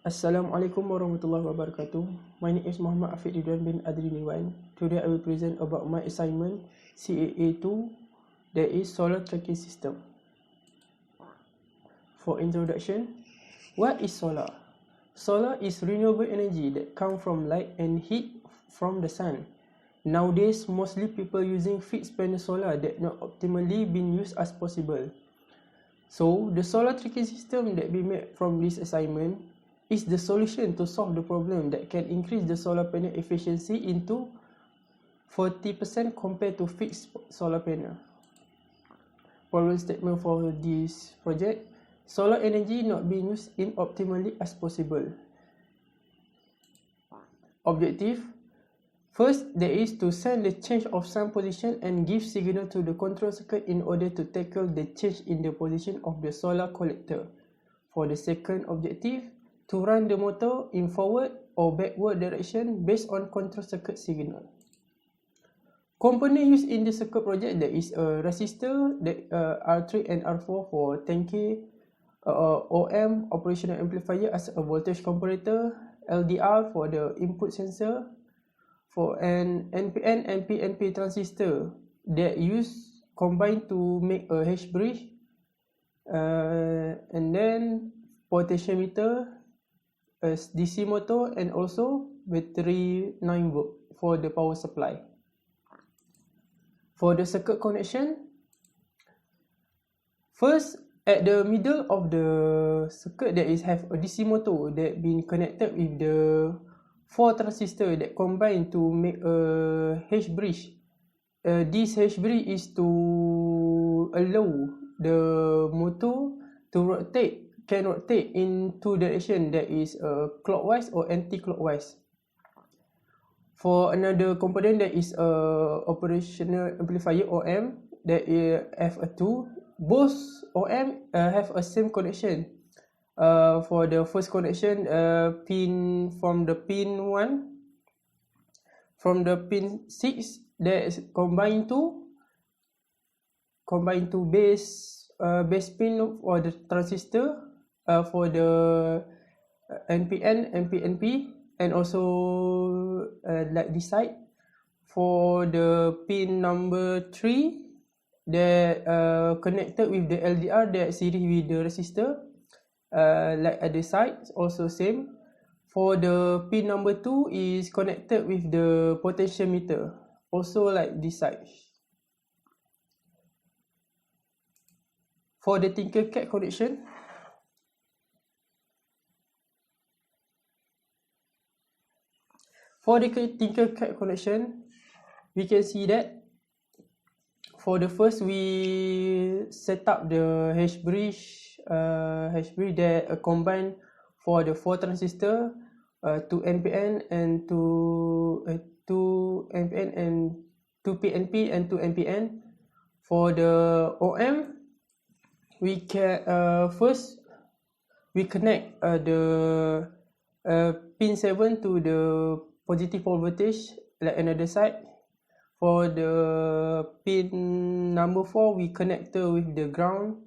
Assalamualaikum warahmatullahi wabarakatuh. My name is Muhammad Afiq Ridwan bin Adri Niwan. Today I will present about my assignment CAA2, that is solar tracking system. For introduction, what is solar? Solar is renewable energy that comes from light and heat from the sun. Nowadays, mostly people using fixed panel solar that not optimally been used as possible. So, the solar tracking system that we made from this assignment is the solution to solve the problem that can increase the solar panel efficiency into 40% compared to fixed solar panel. Problem statement for this project: solar energy not being used in optimally as possible. Objective: first, there is to send the change of sun position and give signal to the control circuit in order to tackle the change in the position of the solar collector. For the second objective, to run the motor in forward or backward direction based on control circuit signal. Component used in the circuit project, there is a resistor, that R3 and R4 for 10K, OM operational amplifier as a voltage comparator, LDR for the input sensor, for an NPN and PNP transistor that use combined to make a H bridge, and then potentiometer, a DC motor, and also battery 9V for the power supply. For the circuit connection, first, at the middle of the circuit there is have a DC motor that been connected with the 4 transistor that combine to make a H bridge. This H bridge is to allow the motor to can rotate in two direction, that is clockwise or anti-clockwise. For another component, that is operational amplifier OM, that is FA2. Both OM have a same connection. For the first connection, pin from the pin 1, from the pin 6, that is combined to base pin for the transistor, for the NPN and PNP, and also like this side for the pin number 3 that connected with the LDR that series with the resistor, like other side also same. For the pin number 2 is connected with the potentiometer, also like this side. For the Tinkercad connection, we can see that for the first, we set up the H bridge that combine for the 4 transistor, 2 NPN and 2 NPN and 2 PNP and 2 NPN. For the OM, we can first we connect the pin 7 to the positive pole voltage, like another side. For the pin number 4, we connected with the ground,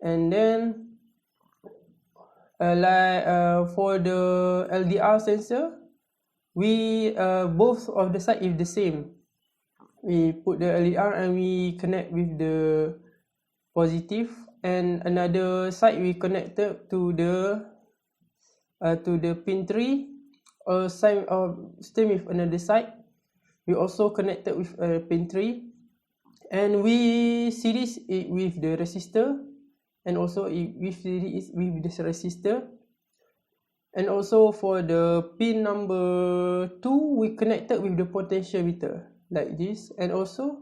and then for the LDR sensor, we both of the side is the same. We put the LDR and we connect with the positive, and another side we connected to the pin 3, or same with another side. We also connected with pin 3, and we series it with the resistor, and also we series with this resistor. And also for the pin number 2, we connected with the potentiometer like this, and also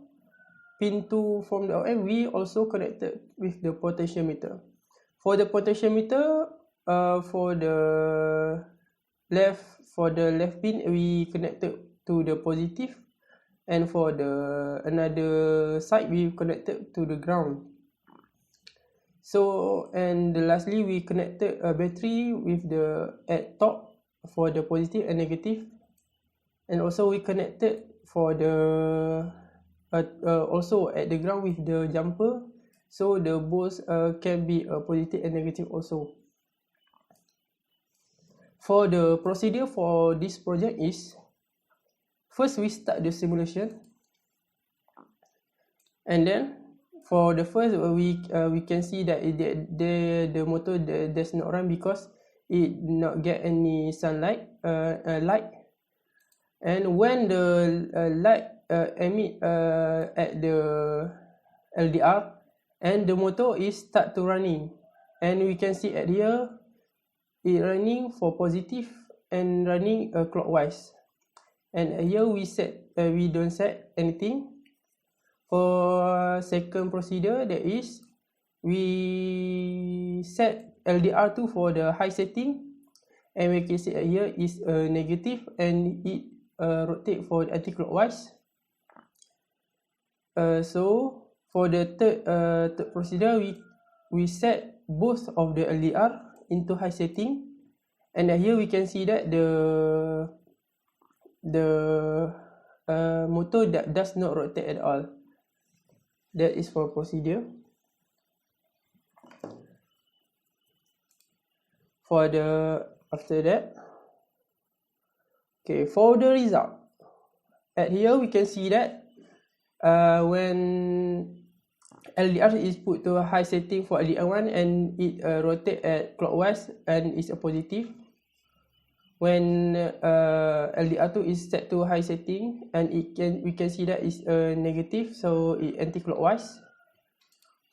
pin 2 from the OM, we also connected with the potentiometer. For the potentiometer, for the left pin, we connected to the positive, and for the another side, we connected to the ground. So, and lastly, we connected a battery with the at top for the positive and negative, and also we connected for the also at the ground with the jumper, so the both can be a positive and negative also. For the procedure for this project is, first we start the simulation, and then for the first we can see that the motor does not run because it not get any sunlight light, and when the light emit at the LDR, and the motor is start to running, and we can see at here it running for positive and running clockwise, and here we don't set anything. For second procedure, that is, we set LDR2 for the high setting, and we can see here is negative, and it rotate for anti-clockwise. So for the third procedure, we set both of the LDR into high setting, and here we can see that the motor that does not rotate at all. That is for procedure. For the after that, okay, for the result, at here we can see that when LDR is put to a high setting for LDR1 and it rotate at clockwise and is a positive. When LDR2 is set to a high setting and we can see that is a negative, so it anti-clockwise.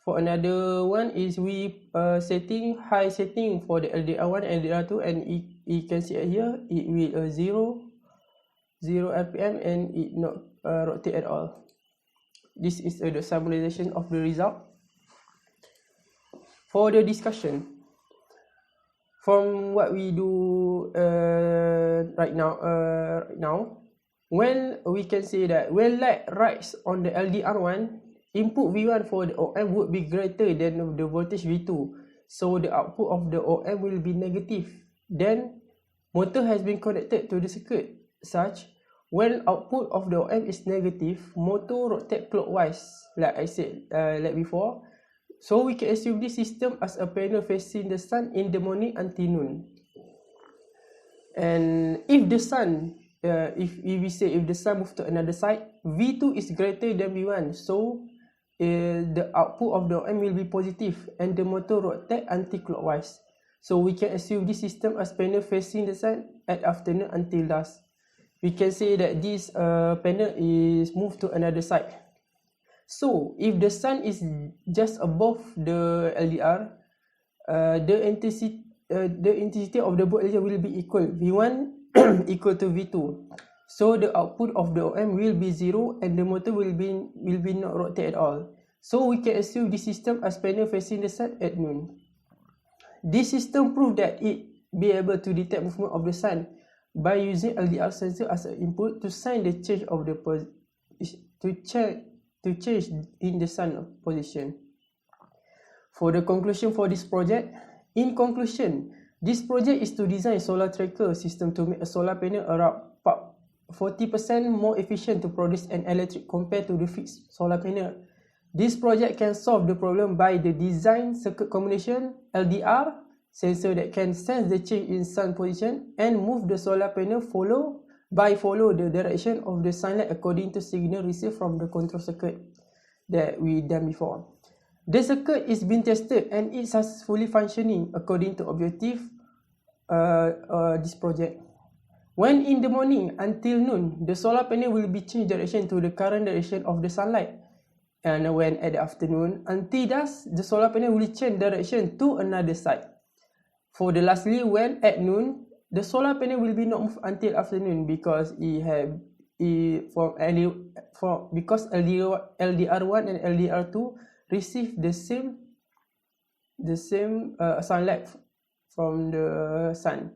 For another one is we setting high setting for the LDR1 and LDR2, and you can see here it will 0 RPM and it not rotate at all. This is the summarization of the result. For the discussion, from what we do right now, when we can say that when light rises on the LDR1, input V1 for the OM would be greater than the voltage V2, so the output of the OM will be negative. Then motor has been connected to the circuit such when output of the OM is negative, motor rotate clockwise, like I said like before. So we can assume this system as a panel facing the sun in the morning until noon. And if the sun, if the sun moves to another side, V2 is greater than V1, so the output of the OM will be positive and the motor rotate anti-clockwise. So we can assume this system as panel facing the sun at afternoon until dusk. We can say that this panel is moved to another side. So if the sun is just above the LDR, the intensity of the both LDR will be equal. V1 equal to V2. So the output of the OM will be 0 and the motor will be not rotate at all. So we can assume this system as panel facing the sun at noon. This system proved that it be able to detect movement of the sun by using LDR sensor as an input to sign the change of the to change in the sun position. For the conclusion for this project, in conclusion, this project is to design solar tracker system to make a solar panel around 40% more efficient to produce an electric compared to the fixed solar panel. This project can solve the problem by the design circuit combination LDR sensor that can sense the change in sun position and move the solar panel follow the direction of the sunlight according to signal received from the control circuit that we done before. The circuit is being tested and it's successfully functioning according to objective this project. When in the morning until noon, the solar panel will be changed direction to the current direction of the sunlight. And when at the afternoon until dusk, the solar panel will change direction to another side. For the lastly, when at noon, the solar panel will be not moved until afternoon because because LDR1 and LDR2 receive the same sunlight from the sun.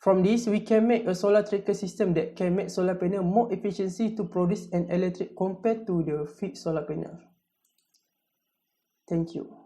From this, we can make a solar tracker system that can make solar panel more efficiency to produce an electric compared to the fixed solar panel. Thank you.